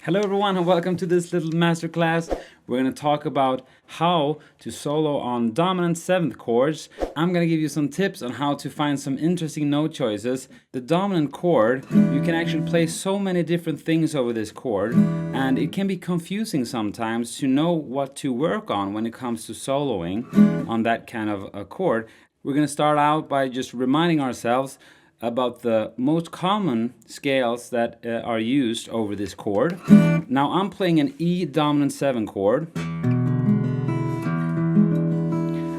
Hello everyone and welcome to this little masterclass. We're going to talk about how to solo on dominant 7th chords. I'm going to give you some tips on how to find some interesting note choices. The dominant chord, you can actually play so many different things over this chord, and it can be confusing sometimes to know what to work on when it comes to soloing on that kind of a chord. We're going to start out by just reminding ourselves about the most common scales that are used over this chord. Now I'm playing an E dominant 7 chord.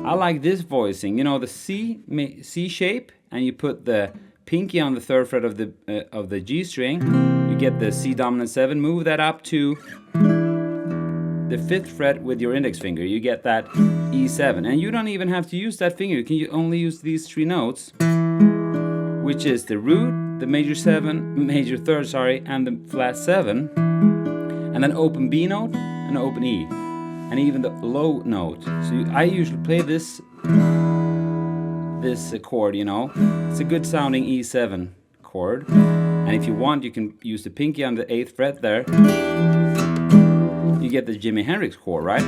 I like this voicing, you know, the C shape, and you put the pinky on the 3rd fret of the G string. You get the C dominant 7. Move that up to the 5th fret with your index finger. You get that E7, and you don't even have to use that finger. You can only use these 3 notes, which is the root, the major 3rd, and the flat 7, and then open B note and open E, and even the low note. So I usually play this chord, you know. It's a good sounding E7 chord, and if you want, you can use the pinky on the 8th fret there. You get the Jimi Hendrix chord, right?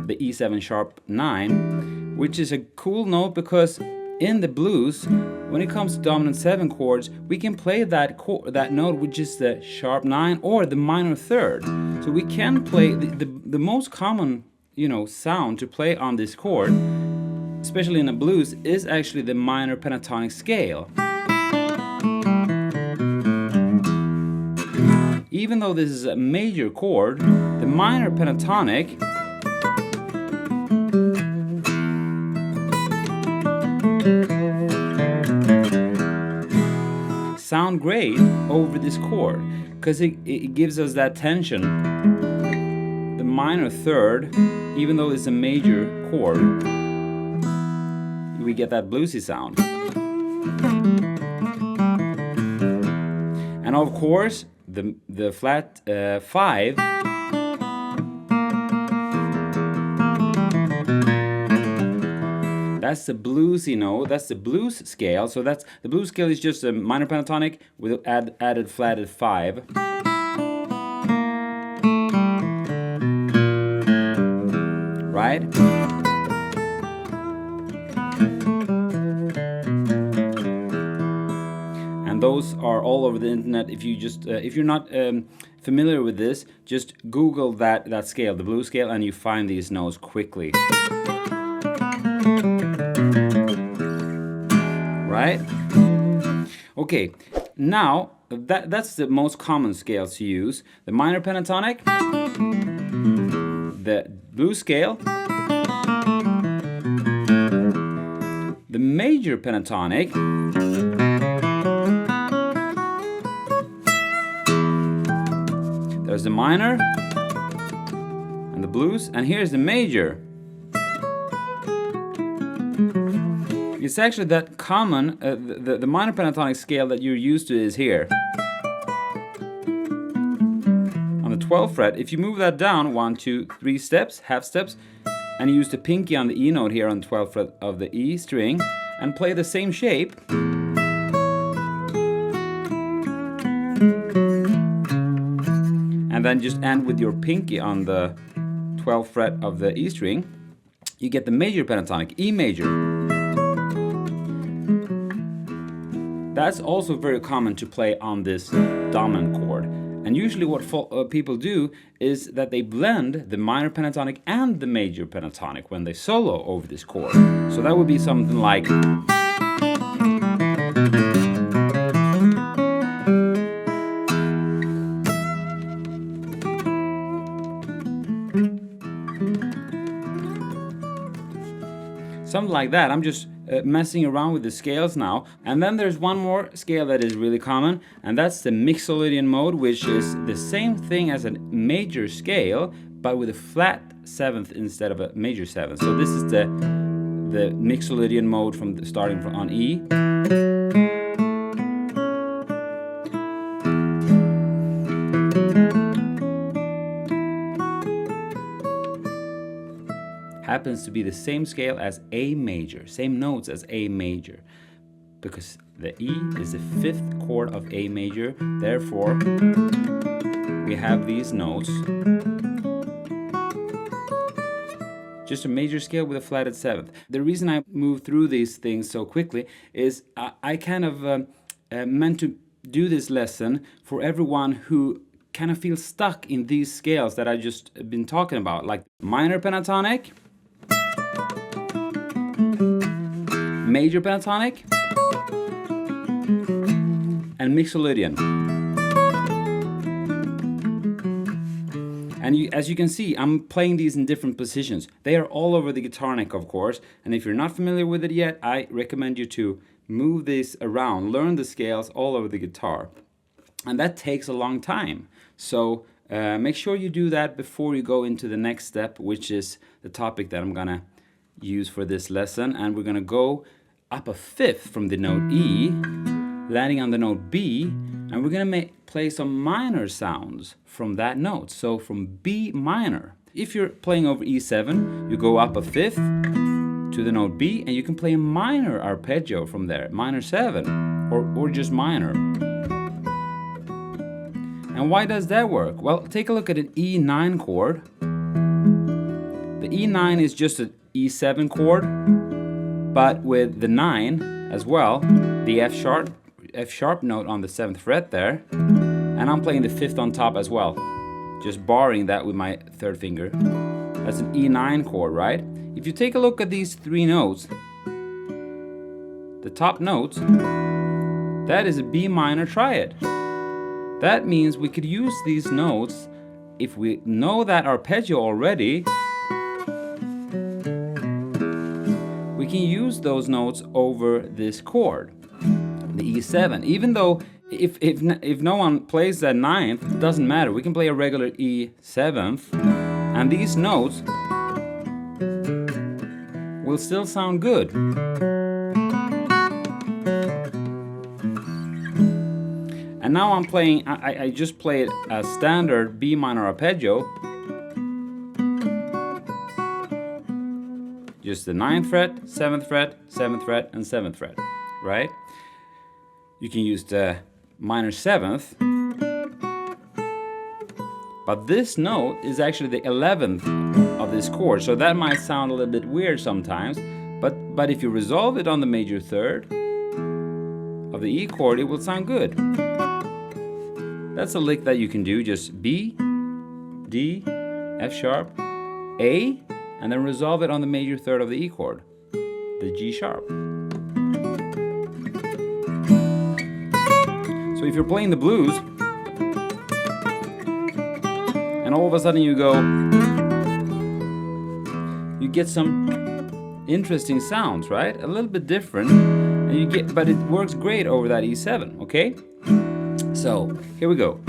The E7 sharp 9, which is a cool note because in the blues, when it comes to dominant 7 chords, we can play that note, which is the sharp 9 or the minor 3rd. So we can play the most common, you know, sound to play on this chord, especially in the blues, is actually the minor pentatonic scale. Even though this is a major chord, the minor pentatonic sound great over this chord because it gives us that tension. The minor 3rd, even though it's a major chord, we get that bluesy sound. And of course, the flat 5 that's the bluesy note, that's the blues scale. So that's the blues scale is just a minor pentatonic with added flatted 5. Right? And those are all over the internet. If you just if you're not familiar with this, just Google that scale, the blues scale, and you find these notes quickly. Right? Okay, now that's the most common scales to use. The minor pentatonic, the blues scale, the major pentatonic, there's the minor and the blues, and here's the major. It's actually that common, the minor pentatonic scale that you're used to is here. On the 12th fret, if you move that down 1, 2, 3 steps, half steps, and you use the pinky on the E note here on the 12th fret of the E string, and play the same shape, and then just end with your pinky on the 12th fret of the E string, you get the major pentatonic, E major. That's also very common to play on this dominant chord. And usually what people do is that they blend the minor pentatonic and the major pentatonic when they solo over this chord. So that would be something like... something like that. I'm just messing around with the scales now. And then there's one more scale that is really common, and that's the Mixolydian Mode, which is the same thing as a major scale, but with a flat 7th instead of a major 7th. So this is the Mixolydian Mode starting from on E. Happens to be the same scale as A major, same notes as A major, because the E is the 5th chord of A major, therefore we have these notes. Just a major scale with a flatted seventh. The reason I move through these things so quickly is I kind of meant to do this lesson for everyone who kind of feels stuck in these scales that I just been talking about, like minor pentatonic, major pentatonic, and Mixolydian. And as you can see, I'm playing these in different positions. They are all over the guitar neck, of course, and if you're not familiar with it yet, I recommend you to move this around, learn the scales all over the guitar. And that takes a long time. So make sure you do that before you go into the next step, which is the topic that I'm gonna use for this lesson. And we're gonna go up a fifth from the note E, landing on the note B, and we're gonna play some minor sounds from that note. So from B minor. If you're playing over E7, you go up a fifth to the note B, and you can play a minor arpeggio from there, minor 7, or just minor. And why does that work? Well, take a look at an E9 chord. The E9 is just an E7 chord, but with the 9 as well, the F sharp note on the 7th fret there, and I'm playing the 5th on top as well, just barring that with my 3rd finger. That's an E9 chord, right? If you take a look at these 3 notes, the top notes, that is a B minor triad. That means we could use these notes, if we know that arpeggio already, we can use those notes over this chord, the E7. Even though if no one plays that 9th, it doesn't matter. We can play a regular E7th, and these notes will still sound good. And now I'm playing, I just played a standard B minor arpeggio. Just the 9th fret, 7th fret, 7th fret, and 7th fret, right? You can use the minor 7th. But this note is actually the 11th of this chord, so that might sound a little bit weird sometimes, but if you resolve it on the major 3rd of the E chord, it will sound good. That's a lick that you can do, just B, D, F sharp, A, and then resolve it on the major 3rd of the E chord, the G sharp. So if you're playing the blues, and all of a sudden you get some interesting sounds, right? A little bit different, and but it works great over that E7, okay? So here we go.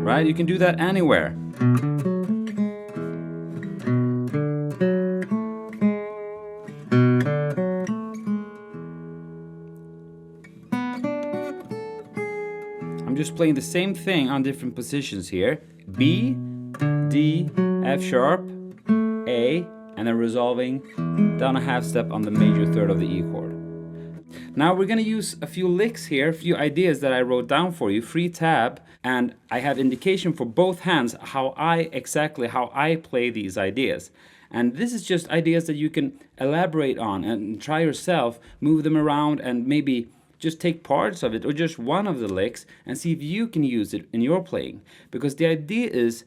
Right, you can do that anywhere. I'm just playing the same thing on different positions here. B, D, F sharp, A, and then resolving down a half step on the major 3rd of the E chord. Now we're gonna use a few licks here, a few ideas that I wrote down for you, free tab, and I have indication for both hands exactly how I play these ideas. And this is just ideas that you can elaborate on and try yourself, move them around, and maybe just take parts of it or just one of the licks and see if you can use it in your playing. Because the idea is,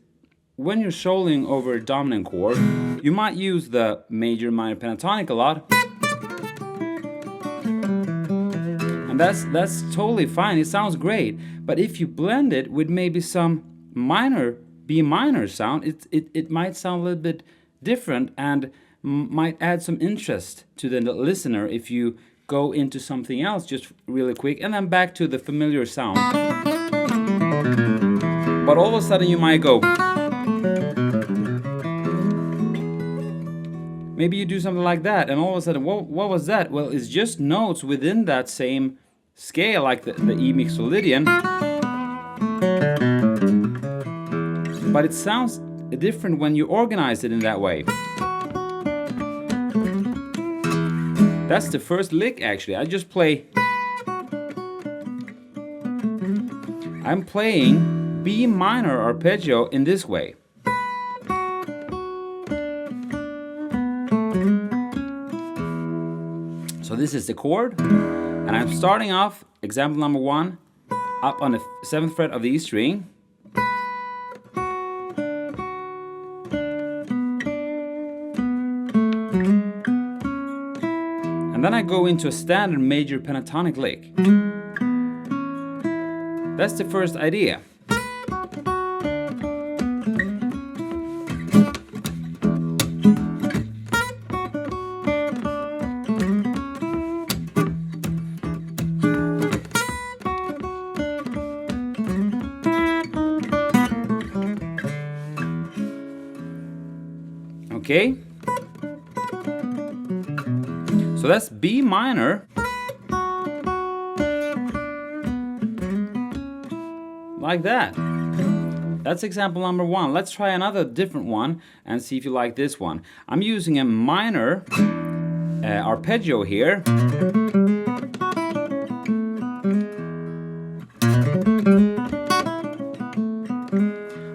when you're soloing over a dominant chord, you might use the major minor pentatonic a lot. And that's totally fine, it sounds great. But if you blend it with maybe some minor, B minor sound, it might sound a little bit different and might add some interest to the listener if you go into something else just really quick and then back to the familiar sound. But all of a sudden you might go. Maybe you do something like that and all of a sudden, what was that? Well, it's just notes within that same scale, like the E Mixolydian. But it sounds different when you organize it in that way. That's the first lick actually. I just play. I'm playing B minor arpeggio in this way. So this is the chord, and I'm starting off, example number 1, up on the 7th fret of the E string. And then I go into a standard major pentatonic lick. That's the first idea. Okay? So that's B minor. Like that. That's example number 1. Let's try another different one and see if you like this one. I'm using a minor arpeggio here.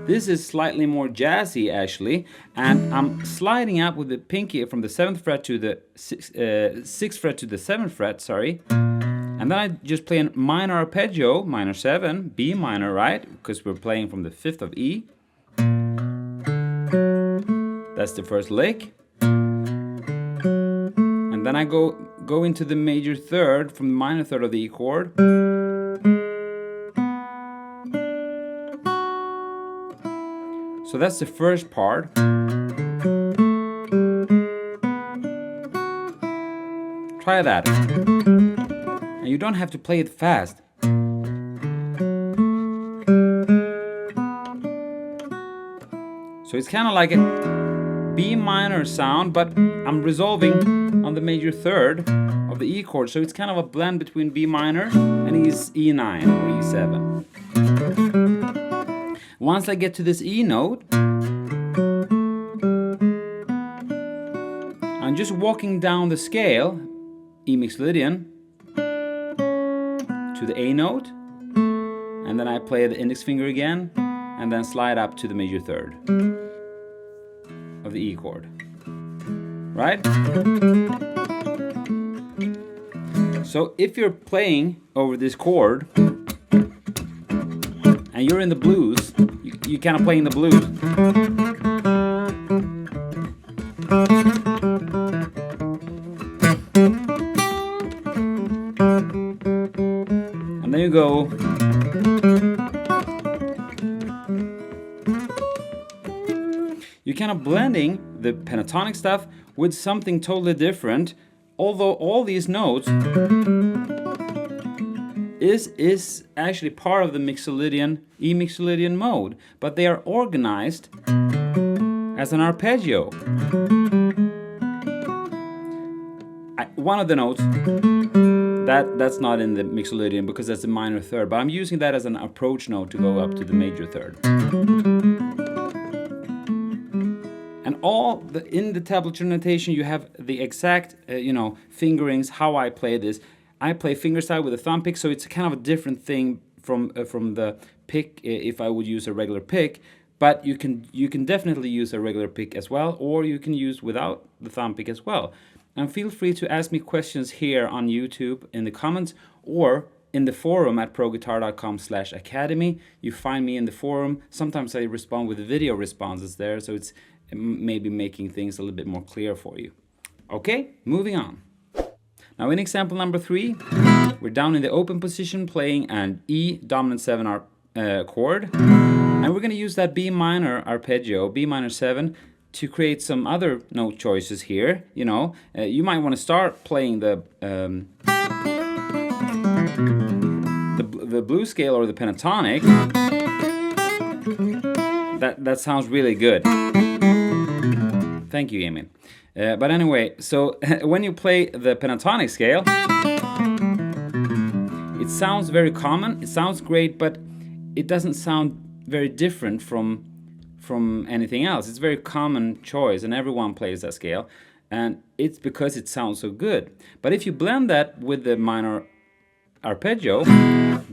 This is slightly more jazzy actually, and I'm sliding up with the pinky from the 7th fret to the 6th fret to the 7th fret, sorry. And then I just play a minor arpeggio, minor 7, B minor, right? Because we're playing from the 5th of E. That's the first lick. And then I go into the major 3rd from the minor 3rd of the E chord. So that's the first part. Try that. And you don't have to play it fast. So it's kind of like a B minor sound, but I'm resolving on the major 3rd of the E chord. So it's kind of a blend between B minor and E9 or E7. Once I get to this E note, I'm just walking down the scale, E Mixolydian, to the A note, and then I play the index finger again, and then slide up to the major 3rd of the E chord. Right? So if you're playing over this chord, and you're in the blues, you kind of play in the blues. And then you go. You're kind of blending the pentatonic stuff with something totally different, although all these notes is actually part of the Mixolydian, E Mixolydian mode, but they are organized as an arpeggio. One of the notes, that's not in the Mixolydian because that's a minor 3rd, but I'm using that as an approach note to go up to the major 3rd. And in the tablature notation you have the exact, fingerings, how I play this. I play fingerstyle with a thumb pick, so it's kind of a different thing from the pick if I would use a regular pick. But you can definitely use a regular pick as well, or you can use without the thumb pick as well. And feel free to ask me questions here on YouTube in the comments or in the forum at ProGuitar.com/academy. You find me in the forum. Sometimes I respond with video responses there, so it's maybe making things a little bit more clear for you. Okay, moving on. Now in example number 3, we're down in the open position playing an E dominant 7 chord, and we're going to use that B minor arpeggio, B minor 7, to create some other note choices here. You might want to start playing the blues scale or the pentatonic. That sounds really good. Thank you, Emil. But anyway, so when you play the pentatonic scale, it sounds very common, it sounds great, but it doesn't sound very different from anything else. It's a very common choice, and everyone plays that scale, and it's because it sounds so good. But if you blend that with the minor arpeggio,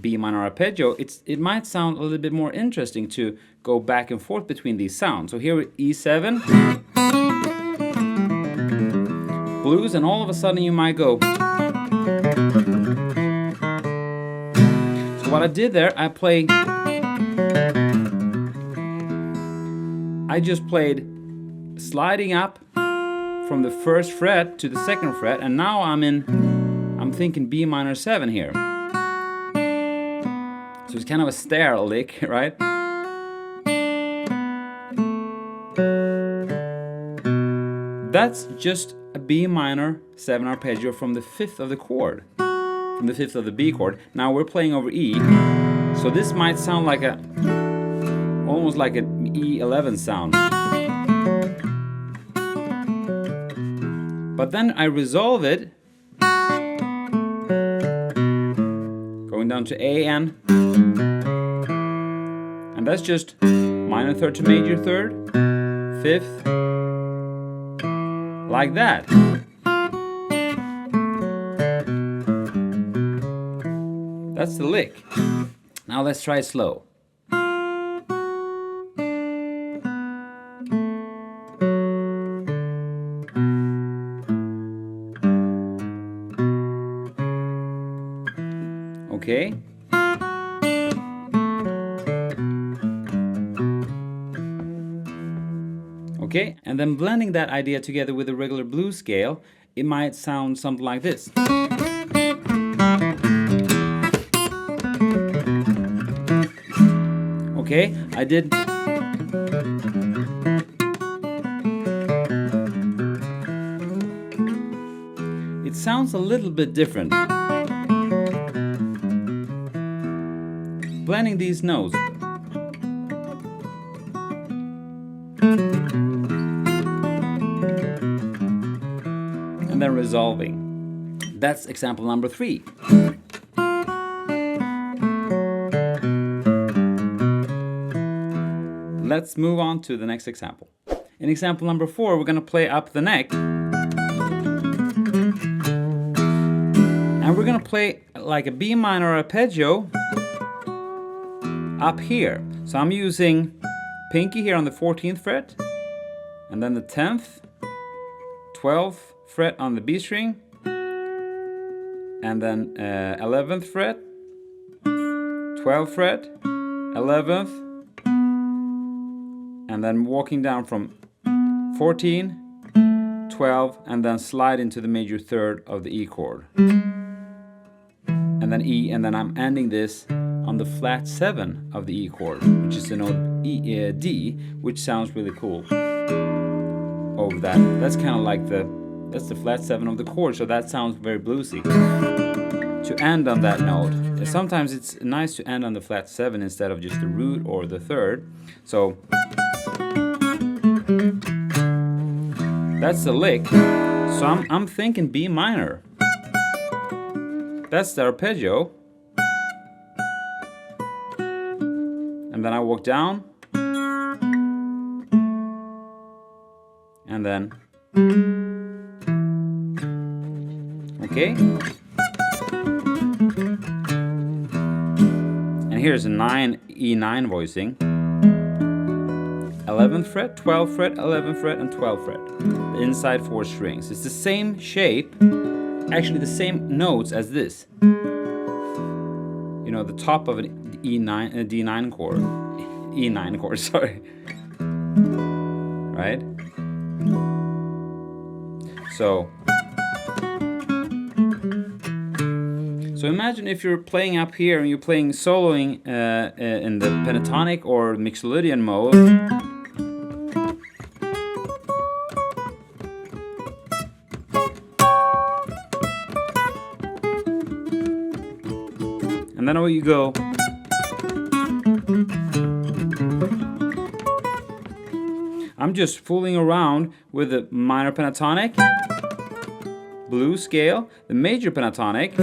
B minor arpeggio, it might sound a little bit more interesting to go back and forth between these sounds. So here with E7, blues, and all of a sudden you might go. So what I did there, I just played sliding up from the first fret to the second fret, and now I'm thinking B minor 7 here. So it's kind of a stair lick, right? That's just a B minor 7 arpeggio from the 5th of the chord, from the 5th of the B chord. Now we're playing over E, so this might sound like almost like an E11 sound. But then I resolve it, going down to A and that's just minor third to major third, 5th, like that. That's the lick. Now let's try it slow. Okay. Okay, and then blending that idea together with a regular blues scale, it might sound something like this. Okay, I did. It sounds a little bit different. Blending these notes. And then resolving. That's example number 3. Let's move on to the next example. In example number 4, we're going to play up the neck. And we're going to play like a B minor arpeggio up here. So I'm using pinky here on the 14th fret, and then the 10th, 12th fret on the B string, and then 11th fret, 12th fret, 11th, and then walking down from 14, 12, and then slide into the major third of the E chord. And then E, and then I'm ending this on the flat 7 of the E chord, which is the note D, which sounds really cool over that. That's kind of like that's the flat 7 of the chord, so that sounds very bluesy. To end on that note, sometimes it's nice to end on the flat 7 instead of just the root or the third. So that's the lick. So I'm thinking B minor. That's the arpeggio. And then I walk down. And then. Okay. And here's a E9 voicing. 11th fret, 12th fret, 11th fret, and 12th fret. The inside 4 strings. It's the same shape, actually the same notes as this. You know, the top of an E9, a D9 chord. E9 chord, sorry. Right? So imagine if you're playing up here and you're playing soloing in the pentatonic or Mixolydian mode. And then away you go. I'm just fooling around with the minor pentatonic, blues scale, the major pentatonic,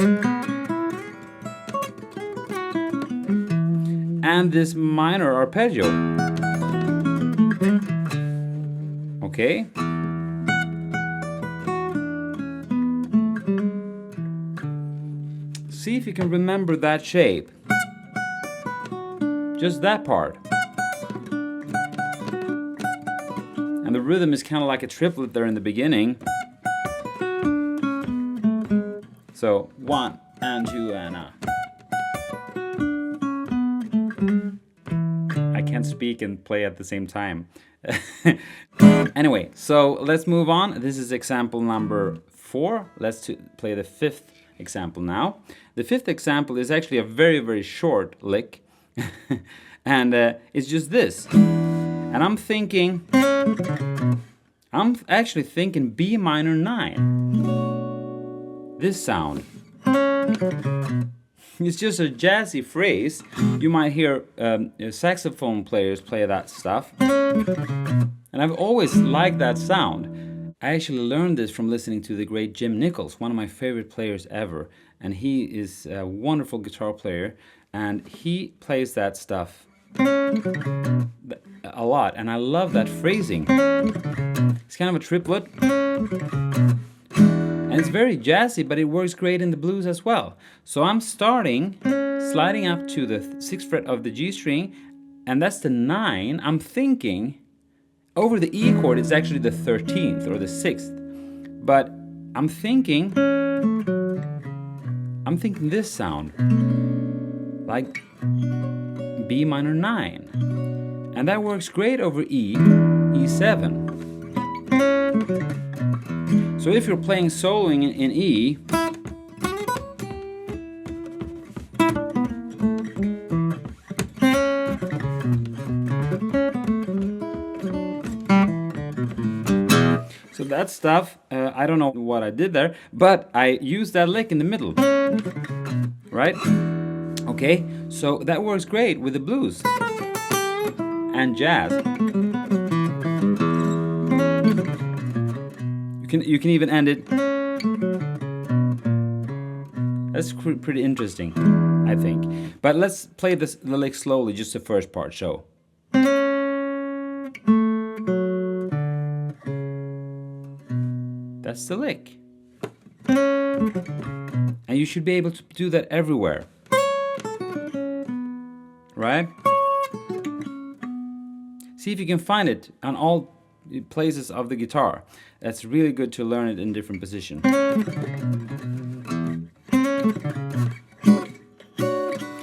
and this minor arpeggio. Okay? See if you can remember that shape. Just that part. And the rhythm is kind of like a triplet there in the beginning. So 1 and 2 and I can't speak and play at the same time. Anyway, so let's move on. This is example number 4. Let's play the 5th example now. The 5th example is actually a very, very short lick. And it's just this. And I'm actually thinking B minor 9. This sound. It's just a jazzy phrase. You might hear saxophone players play that stuff. And I've always liked that sound. I actually learned this from listening to the great Jim Nichols, one of my favorite players ever. And he is a wonderful guitar player. And he plays that stuff a lot. And I love that phrasing. It's kind of a triplet. And it's very jazzy, but it works great in the blues as well. So I'm sliding up to the 6th fret of the G string, and that's the 9. I'm thinking, over the E chord, it's actually the 13th or the 6th. But I'm thinking this sound, like B minor 9. And that works great over E, E7. So if you're playing soloing in E, so that stuff, I don't know what I did there, but I used that lick in the middle, right? Okay, so that works great with the blues and jazz. You can even end it. That's pretty interesting, I think. But let's play the lick slowly, just the first part. So. That's the lick. And you should be able to do that everywhere. Right? See if you can find it on all places of the guitar. That's really good to learn it in different positions.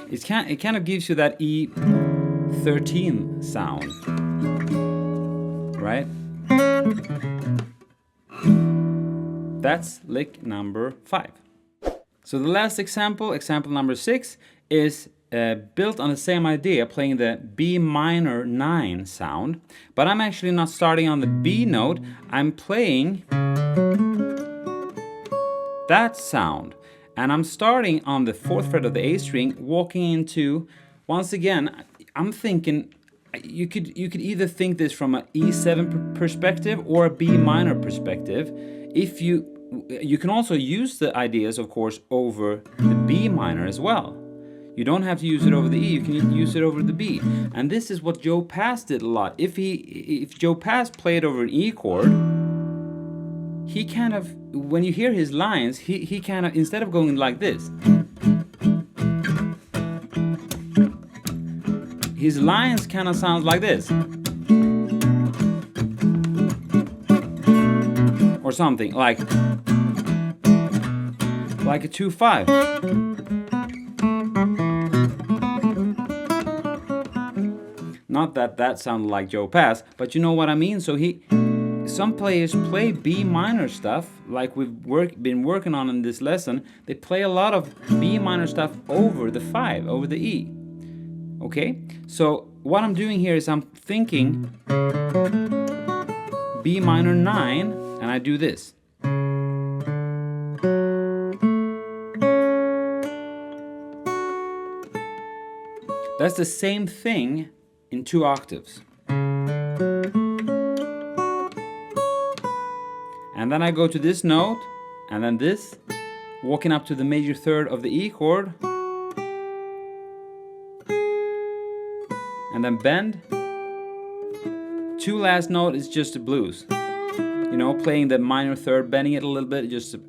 It kind of gives you that E13 sound, right? That's lick number 5. So the last example, example number 6, is built on the same idea, playing the B minor 9 sound, but I'm actually not starting on the B note. I'm playing that sound, and I'm starting on the 4th fret of the A string, walking into, once again, I'm thinking you could either think this from an E7 perspective or a B minor perspective. If you can also use the ideas, of course, over the B minor as well. You don't have to use it over the E, you can use it over the B. And this is what Joe Pass did a lot. If Joe Pass played over an E chord, he kind of, when you hear his lines, he kind of, instead of going like this, his lines kind of sound like this. Or something, like a 2-5. Not that sounded like Joe Pass, but you know what I mean. So some players play B minor stuff, like we've been working on in this lesson. They play a lot of B minor stuff over the 5, over the E. Okay? So what I'm doing here is I'm thinking B minor 9, and I do this. That's the same thing in 2 octaves. And then I go to this note, and then this, walking up to the major 3rd of the E chord, and then bend. 2 last note is just the blues. You know, playing the minor 3rd, bending it a little bit, just a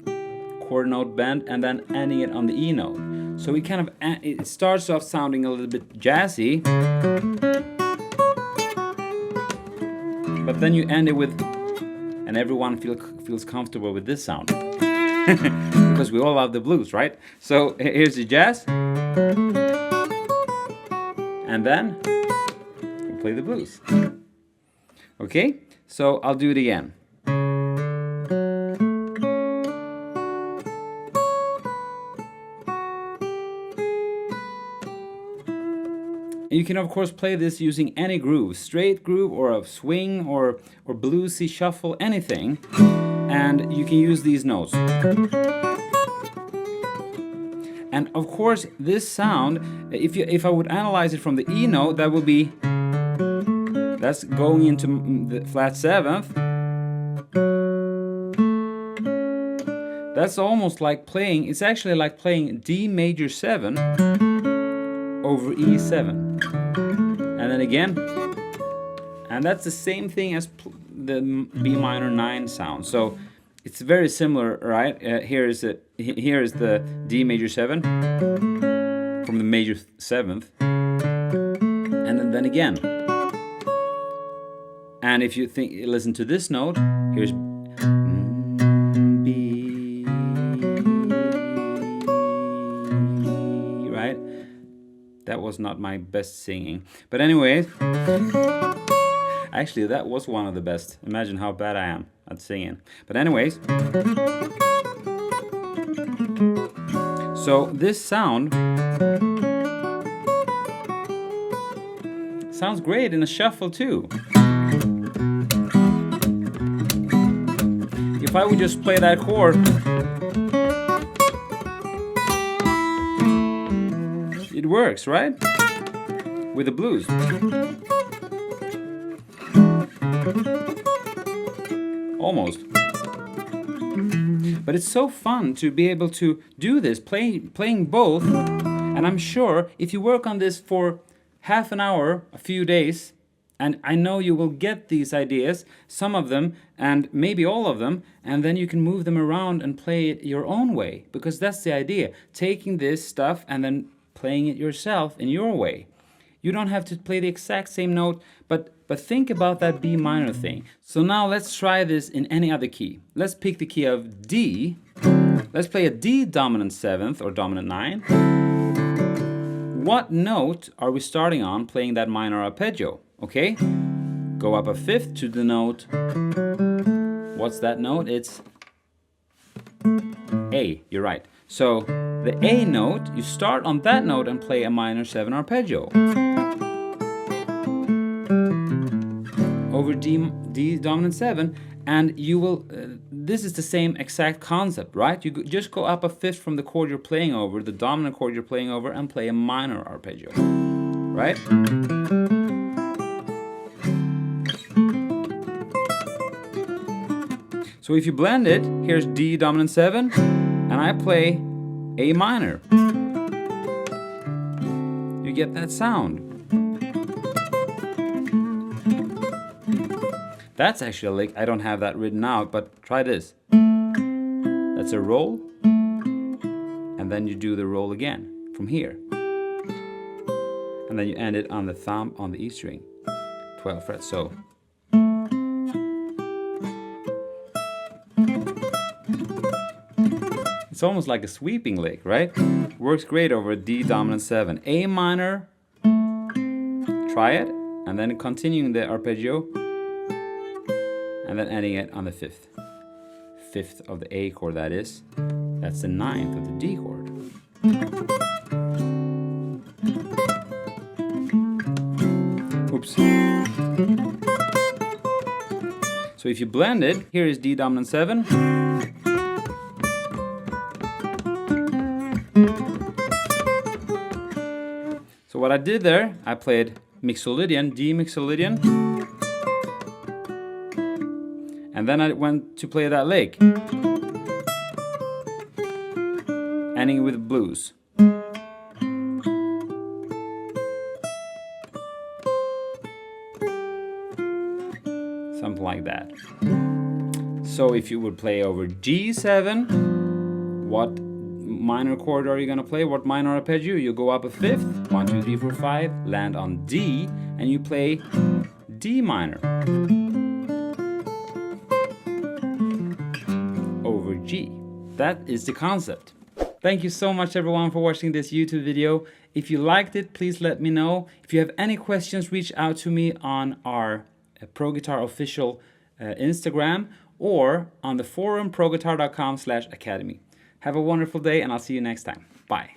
quarter note bend, and then ending it on the E note. So we kind of, it starts off sounding a little bit jazzy, but then you end it with, and everyone feels comfortable with this sound. Because we all love the blues, right? So here's the jazz, and then we'll play the blues. Okay, so I'll do it again. You can of course play this using any groove, straight groove or a swing or bluesy shuffle, anything, and you can use these notes. And of course this sound, if I would analyze it from the E note, that would be, that's going into the flat 7th. That's almost like playing, it's actually like playing D major 7 over E7. And then again, and that's the same thing as the B minor 9 sound. So it's very similar, right? Here is the D major 7 from the major 7th, and then again. And if you listen to this note, here's B, right? That was not my best singing, but anyways, actually that was one of the best. Imagine how bad I am at singing. But anyways, so this sound sounds great in a shuffle too. If I would just play that chord, it works, right? With the blues. Almost. But it's so fun to be able to do this, playing both. And I'm sure if you work on this for half an hour, a few days, and I know you will get these ideas, some of them, and maybe all of them, and then you can move them around and play it your own way. Because that's the idea, taking this stuff and then playing it yourself in your way. You don't have to play the exact same note, but think about that B minor thing. So now let's try this in any other key. Let's pick the key of D. Let's play a D dominant 7th or dominant 9. What note are we starting on playing that minor arpeggio? Okay, go up a 5th to the note. What's that note? It's A, you're right. So the A note, you start on that note and play a minor 7 arpeggio over D dominant 7, and you will, this is the same exact concept, right? You just go up a 5th from the chord you're playing over, the dominant chord you're playing over, and play a minor arpeggio, right? So if you blend it, here's D dominant 7, and I play A minor. You get that sound. That's actually a lick. I don't have that written out, but try this. That's a roll, and then you do the roll again from here. And then you end it on the thumb on the E string, 12 frets. So it's almost like a sweeping lick, right? Works great over D dominant 7. A minor, try it, and then continuing the arpeggio, and then ending it on the 5th. 5th of the A chord, that is. That's the 9th of the D chord. Oops. So if you blend it, here is D dominant 7. So what I did there, I played Mixolydian, D Mixolydian, and then I went to play that lick, ending with blues. Something like that. So if you would play over G7, minor chord are you gonna play? What minor arpeggio? You go up a fifth, 1, 2, 3, 4, 5, land on D, and you play D minor over G. That is the concept. Thank you so much everyone for watching this YouTube video. If you liked it, please let me know. If you have any questions, reach out to me on our ProGuitar official Instagram or on the forum proguitar.com/academy. Have a wonderful day and I'll see you next time. Bye.